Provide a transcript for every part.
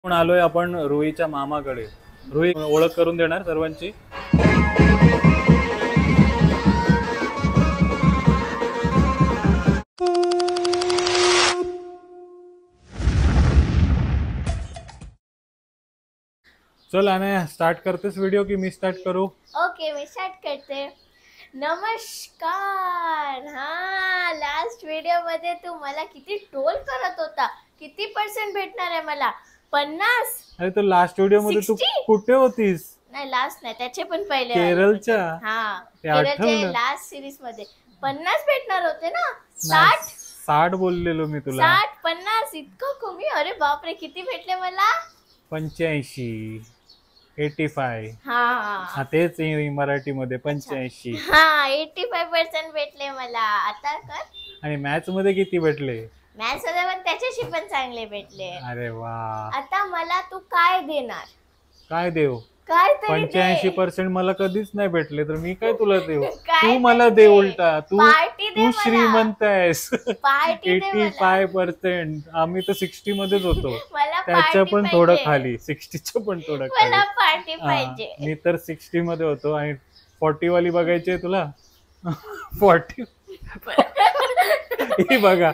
पण आलोय आपण रोहीच्या मामाकडे. रोही ओळख करून देणार सर्वांची. चल आने स्टार्ट करतेस व्हिडिओ की मी स्टार्ट करू? ओके मी स्टार्ट करते. नमस्कार. हा लास्ट व्हिडिओ मध्ये तू मला किती ट्रोल करत होता. किती % भेटणार आहे मला? 50. अरे तो लास्ट व्हिडिओ मध्ये तू कुठे होतीस? नाही लास्ट नाही, त्याचे पण पहिले केरळच्या. हा केरळच्या लास्ट सीरीज मध्ये 50 भेटणार होते ना. 60 बोललेलो मी तुला. 60 50 इतकं कमी? अरे बापरे, किती भेटले मला? 85 85. हा तेच मराठी मध्ये 85. हा 85% भेटले मला. आता कर. आणि मॅथ्स मध्ये किती भेटले? मॅथ्स मध्ये पण त्याच्याशी पण चांगले भेटले. अरे वा. आता मला तू काय देणार? काय देऊ? काय 85% मला कधीच नाही भेटले, तर मी काय तुला देऊ? काय तू मला दे उलटा. तू श्रीमंत आहेस. 85%. आम्ही तर 60 मध्येच होतो. त्याच्या पण थोडं खाली. 60च्या पण थोडं मला पार्टी पाहिजे. मी तर 60 मध्ये होतो. आणि 40 वाली बघायची आहे तुला? 40 ही बघा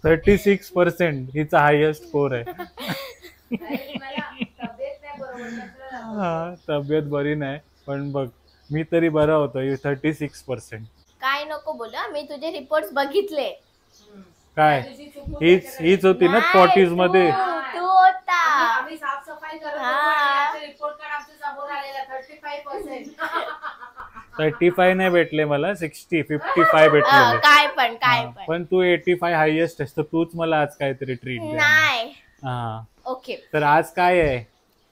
36% हिचा हायेस्ट स्कोर आहे. तब्येत बरी नाही पण बघ मी तरी बरा होतो. 36%. काय नको बोला, मी तुझे रिपोर्ट्स बघितले. काय हीच होती ना 40s मध्ये? तू होता. आम्ही साफसफाई करत होतो, रिपोर्ट कार्ड आमच्या समोर आलेला 35%. 35 नाही भेटले मला, 60 55 भेटले. काय पण तू 85 हायेस्ट आहेस, तर तूच मला आज काहीतरी ट्रीट दे. नाही. हा ओके. तर आज काय आहे?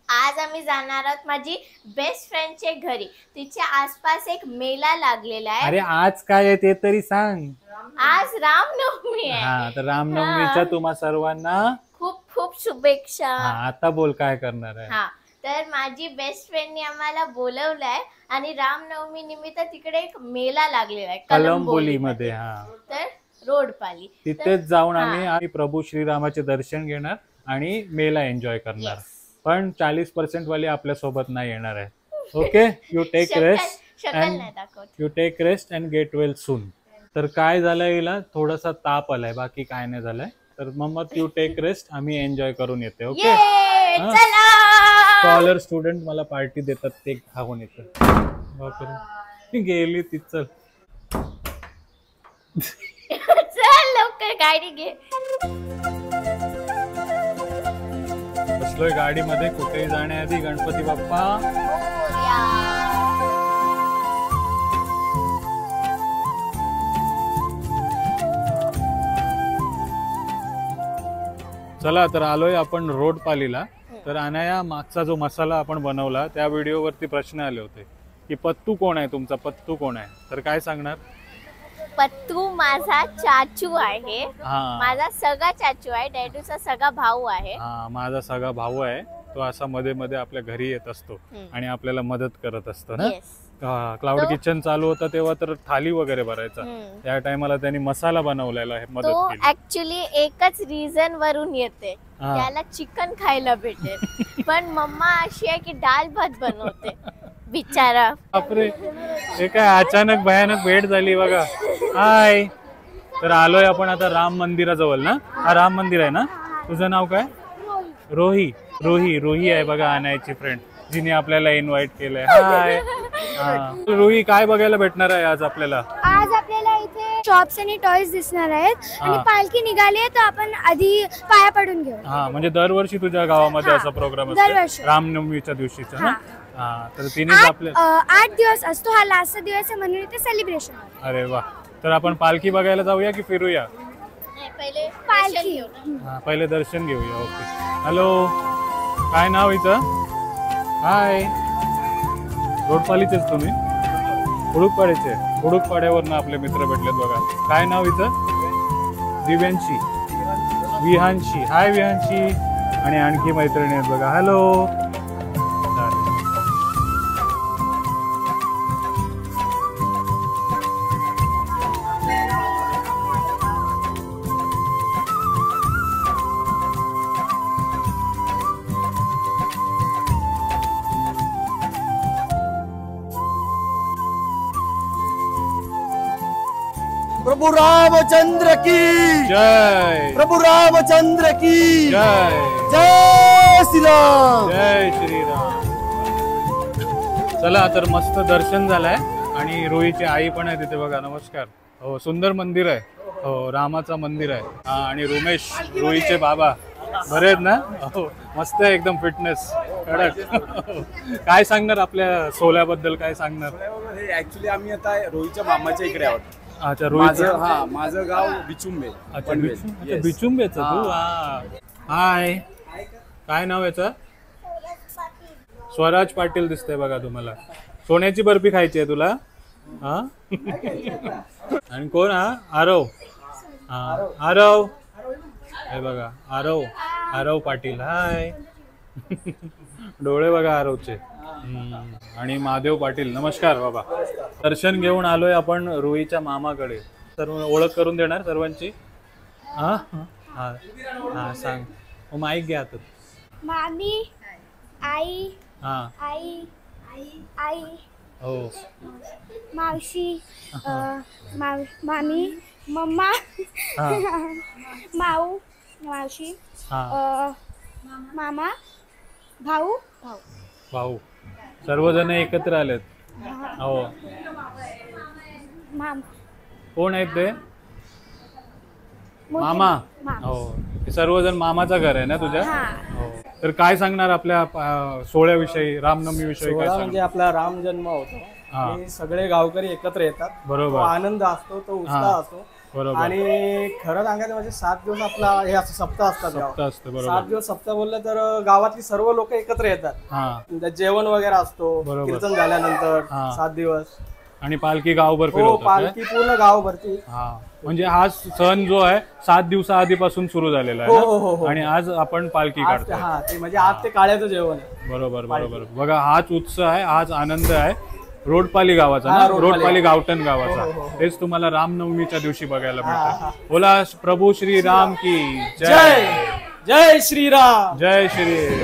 आज आम्ही जाणार आहोत माझी बेस्ट फ्रेंडच्या घरी. तिच्या आसपास एक मेला लागलेला आहे. अरे आज काय आहे ते तरी सांग. आज रामनवमी आहे. हा तर रामनवमीच्या तुम्हा सर्वांना खूप खूप शुभेच्छा. आता बोल काय करणार आहे? हा तर माझी बेस्ट फ्रेंडने आम्हाला बोलवलंय आणि रामनवमी निमित्त तिकडे एक मेला लागलेला आहे कलंबोली मध्ये. हा तर रोडपाली तिथेच जाऊन आम्ही प्रभू श्रीरामाचे दर्शन घेणार आणि मेला एन्जॉय करणार. पण 40% वाले आपल्या सोबत नाही येणार आहे. Okay. You take rest and get well soon. तर काय झालंय हिला थोडासा ताप आलाय, बाकी काय नाही झालंय. तर मग यू टेक रेस्ट, आम्ही एन्जॉय करून येते. ओके. स्कॉलर स्टुडंट मला पार्टी देतात ते खाऊन येतं. बापरे गेली ती. चल लवकर गाडी घे. बसलोय गाडीमध्ये. कुठेही जाण्याआधी गणपती बाप्पा. चला तर आलोय आपण रोडपालीला. तर अनाया मागचा जो मसाला आपण बनवला त्या व्हिडिओवरती प्रश्न आले होते की पत्तू कोण आहे तुमचा? पत्तू कोण आहे? तर काय सांगणार? पत्तू माझा चाचू आहे. माझा सगळा चाचू आहे. डॅडूचा सगळा भाऊ आहे. हा माझा सगळा भाऊ आहे. तो असा मध्ये मध्ये आपल्या घरी येत असतो आणि आपल्याला मदत करत असतो ना. क्लाउड किचन चालू होता तेव्हा तर थाली वगैरे भरायचा. त्या टायमाला त्यांनी मसाला बनवलेला आहे, मदत केली. ऍक्च्युली एकच रिझन वरून येते, त्याला चिकन खायला भेटेल. पण मम्मा अशी आहे की डाल भात बनवते बिचारा. बापरे हे काय अचानक भयानक भेट झाली बघा. हाय. तर आलोय आपण आता राम मंदिराजवळ ना. हा राम मंदिर आहे ना. तुझं नाव काय? रोही. रोही आहे बघा अनायाची फ्रेंड, जिने आपल्याला इन्व्हाइट केलंय. हाय. रोही काय बघायला भेटणार आहे आज आपल्याला? आज आपल्याला इथे शॉप्स आणि टॉयज दिसणार आहेत आणि पालखी निघाली आहे, तर आपण आधी पाया पडून घेऊ. हा म्हणजे दरवर्षी तुझ्या गावामध्ये असा प्रोग्राम असतो रामनवमीच्या दिवशीचा ना. हा तर तिने आपल्या 8 दिवस असतो. हा लास्ट दिवस आहे म्हणून इथे सेलिब्रेशन. अरे वा. तर आपण पालखी बघायला जाऊया की फिरूया? पहिले पालखी. पहिले दर्शन घेऊया. ओके. हॅलो काय नाव इथं? हाय. रोडपालीचेच तुम्ही? हुडुकपाड्याचे. हुडुकपाड्यावरनं आपले मित्र भेटलेत बघा. काय नाव इथं? दिव्यांशी. विहांशी. हाय विहांशी. आणि आणखी मैत्रिणी आहेत बघा. हॅलो. प्रभु रामचंद्र की जय, प्रभु रामचंद्र की जय, जय श्रीराम. जय श्रीराम. चला तर मस्त दर्शन झालंय आणि रोहीची आई पण आहे तिथे बघा. नमस्कार. हो सुंदर मंदिर आहे. हो रामाचं मंदिर आहे. हा आणि रोमेश रोहीचे बाबा बरे आहेत ना. हो मस्त आहे एकदम फिटनेस कडक. काय सांगणार आपल्या सोहळ्याबद्दल, काय सांगणार? ऍक्च्युली आम्ही आता रोहीच्या मामाच्या इकडे आहोत. अच्छा रोहीचं. माझं गाव बिचुंबे. अच्छा बिचुंबेचं तू. हा हाय काय नाव याचं? स्वराज पाटील दिसतंय बघा तुम्हाला. सोन्याची बर्फी खायची आहे तुला? हा आणि कोण? हा आरव. हा आरव हे बघा आरव पाटील. हाय. डोळे बघा आरवचे. आणि महादेव पाटील. नमस्कार बाबा. दर्शन घेऊन आलोय आपण रोहीच्या मामाकडे. सर्व ओळख करून देणार सर्वांची? हा हा हा सांग. माईक घ्या आता. मामी, आई, हा आई, आई, हो मावशी, मामी, मम्मा, हा मावशी, हा मामा, भाऊ, भाऊ सर्वजण एकत्र आलेत. हो कोण आहेत ते? मामा. हो हे सर्वजण मामाचं घर आहे ना तुझ्या? हो तर काय सांगणार आपल्या सोहळ्याविषयी, रामनवमी विषयी? काय सोहळा म्हणजे आपला राम जन्म होतो आणि सगळे गावकरी एकत्र येतात. बरोबर. तो आनंद असतो, तो उत्साह असतो. बरोबर. आणि खरं सांगायचं म्हणजे 7 दिवस आपला हे असं सप्ताह असतात. असतं. बरोबर. 7 दिवस सप्ताह बोललं तर गावातली सर्व लोक एकत्र येतात. हा जेवण वगैरे असतो. बरोबर. कीर्तन झाल्यानंतर 7 दिवस आणि पालखी गावभर हो फिरवतात. पालखी पूर्ण गाव भरती. हा म्हणजे हा सण जो आहे 7 दिवसाआधीपासून सुरू झालेला आहे ना? आणि आज आपण पालखी काढतो. हा ते म्हणजे आज ते काळ्याचं जेवण आहे. बरोबर बरोबर. बघा हाच उत्साह आहे, हाच आनंद आहे रोडपाली गावाचा ना. रोडपाली गावठण गावाचा. तेच तुम्हाला रामनवमीच्या दिवशी बघायला मिळतं. बोला प्रभू श्री राम की जय. जय श्रीराम. जय श्री.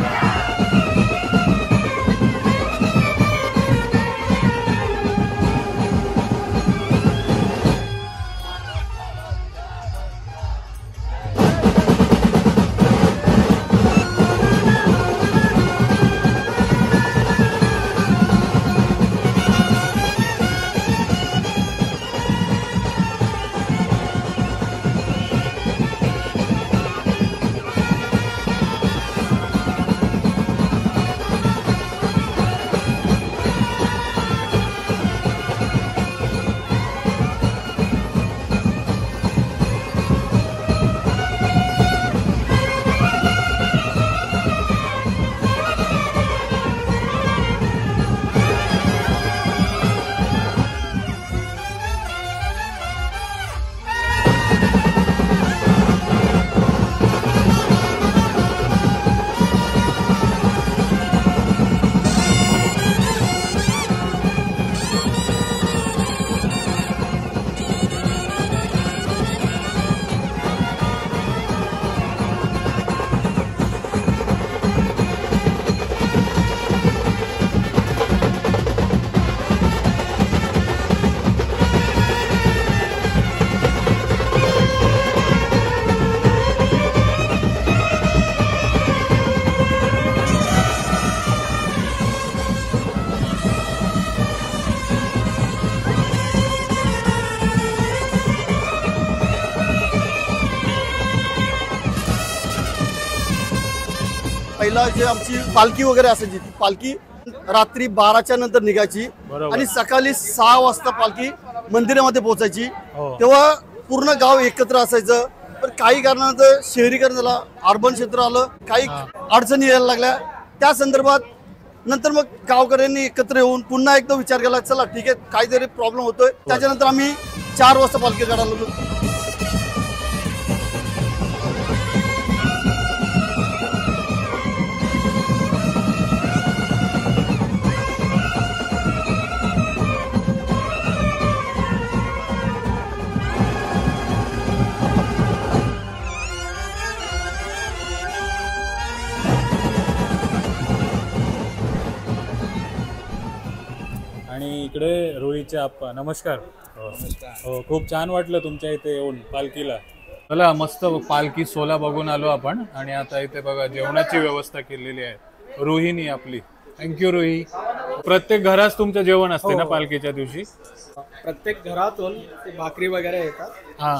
पहिला जे आमची पालखी वगैरे असायची ती पालखी रात्री 12च्या नंतर निघायची आणि सकाळी 6 वाजता पालखी मंदिरामध्ये पोहोचायची. तेव्हा पूर्ण गाव एकत्र असायचं. पण काही कारणानं शहरीकरण झालं, अर्बन क्षेत्र आलं, काही अडचणी यायला लागल्या. त्या संदर्भात नंतर मग गावकऱ्यांनी एकत्र येऊन पुन्हा एकदा विचार केला, चला ठीक आहे काहीतरी प्रॉब्लेम होतोय. त्याच्यानंतर आम्ही 4 वाजता पालखी काढायला लागलो. आणि इकडे रोहीचे आप्पा. नमस्कार. हो खूप छान वाटलं तुमच्या इथे येऊन पालखीला. चला मस्त पालखी सोला बघून आलो आपण आणि आता इथे बघा जेवणाची व्यवस्था केलेली आहे. रोहिणी आपली. थँक्यू रोही. प्रत्येक घरात तुमचं जेवण असते ना पालखीच्या दिवशी? प्रत्येक घरातून ते भाकरी वगैरे येतात हा.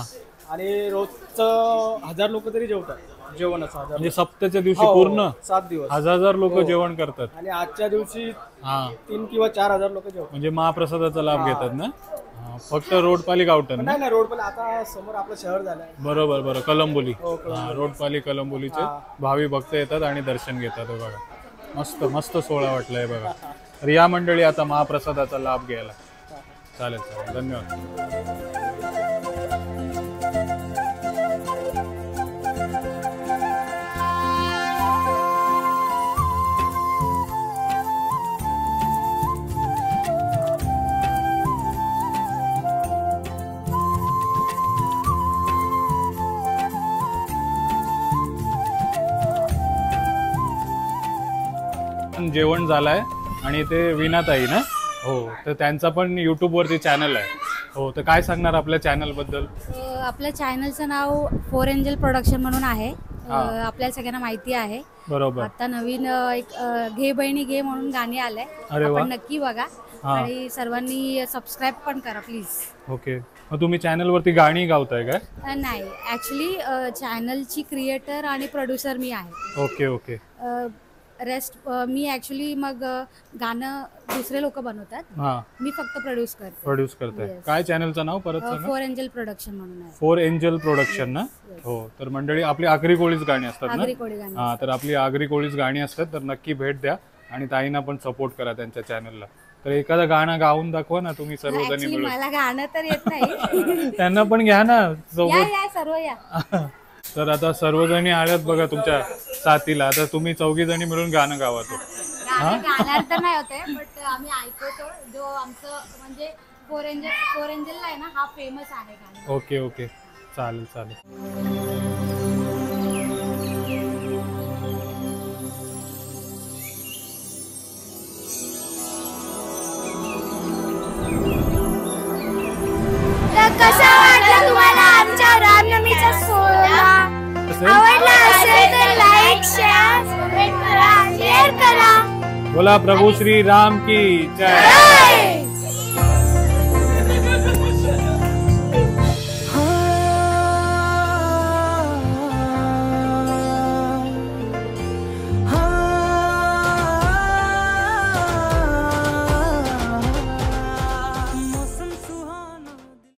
आणि रोजचं 1000 लोक तरी जेवतात. जेवण असं 1000. म्हणजे सप्त्याच्या दिवशी पूर्ण 7 दिवस 1000 लोक जेवण करतात. आणि आजच्या दिवशी हा 3 किंवा 4000 लोक जेवतात. म्हणजे महाप्रसादाचा लाभ घेतात ना? फक्त रोडपाली गावठण ना? नाही रोड पण आता समोर आपलं शहर झालंय. बरोबर बरोबर. कलंबोली. रोडपाली कलंबोलीचे भावी भक्त येतात आणि दर्शन घेतात. बघा मस्त मस्त सोहळा वाटलाय बघा. तर या मंडळी आता महाप्रसादाचा लाभ घ्यायला. चालेल चालेल. धन्यवाद. जेवण झालंय आणि ते विनाताई ना? हो. तर त्यांचा पण YouTube वरती चॅनल आहे. हो. तर काय सांगणार आपल्या चॅनल बद्दल? आपल्या चॅनलचं नाव 4 एंजल प्रोडक्शन म्हणून आहे. आपल्याला सगळ्यांना माहिती आहे. बरोबर. आता नवीन एक घे बहिणी घे म्हणून गाणी आलंय. आपण नक्की बघा आणि सर्वांनी सबस्क्राईब पण करा प्लीज. ओके. मग तुम्ही चॅनल वरती गाणी गावताय काय? नाही ऍक्च्युली चॅनलची क्रिएटर आणि प्रोड्युसर मी आहे. Okay okay. रेस्ट मी ऍक्च्युली मग गाणं दुसरे लोक बनवतात. मी फक्त प्रोड्यूस करते. काय चॅनलचं नाव परत सांगा? 4 एंजल प्रोडक्शन म्हणून आहे. 4 एंजल प्रोडक्शन ना? हो. तर मंडळी आपली आगरी कोळीच गाणी असतात ना? आगरी कोळी गाणी. हा. तर आपली आगरी कोळीच गाणी असतात. तर नक्की भेट द्या आणि ताईंना पण सपोर्ट करा त्यांच्या चॅनलला. तर एखादं गाणं गाऊन दाखवा ना तुम्ही सर्वजणी मिळून. मला गाणं तर येत नाही. त्यांना पण घ्या ना सोबत. या सर्व या. तर आता सर्वजणी आल्यात बघा तुमच्या साथीला. आता तुम्ही 4 जणी मिळून गाणं गावा. तो गाणार तर नाही होते बट आम्ही ऐकतो जो आमचं म्हणजे 4 एंजल आहे ना हा फेमस आहे गाणं. Okay okay. चालेल चालेल. कसा वाटला तुम्हाला आमच्या रामनवमीचा सोहळा? आवडला असेल तर लाईक शेअर करा. बोला प्रभू श्री राम की जय.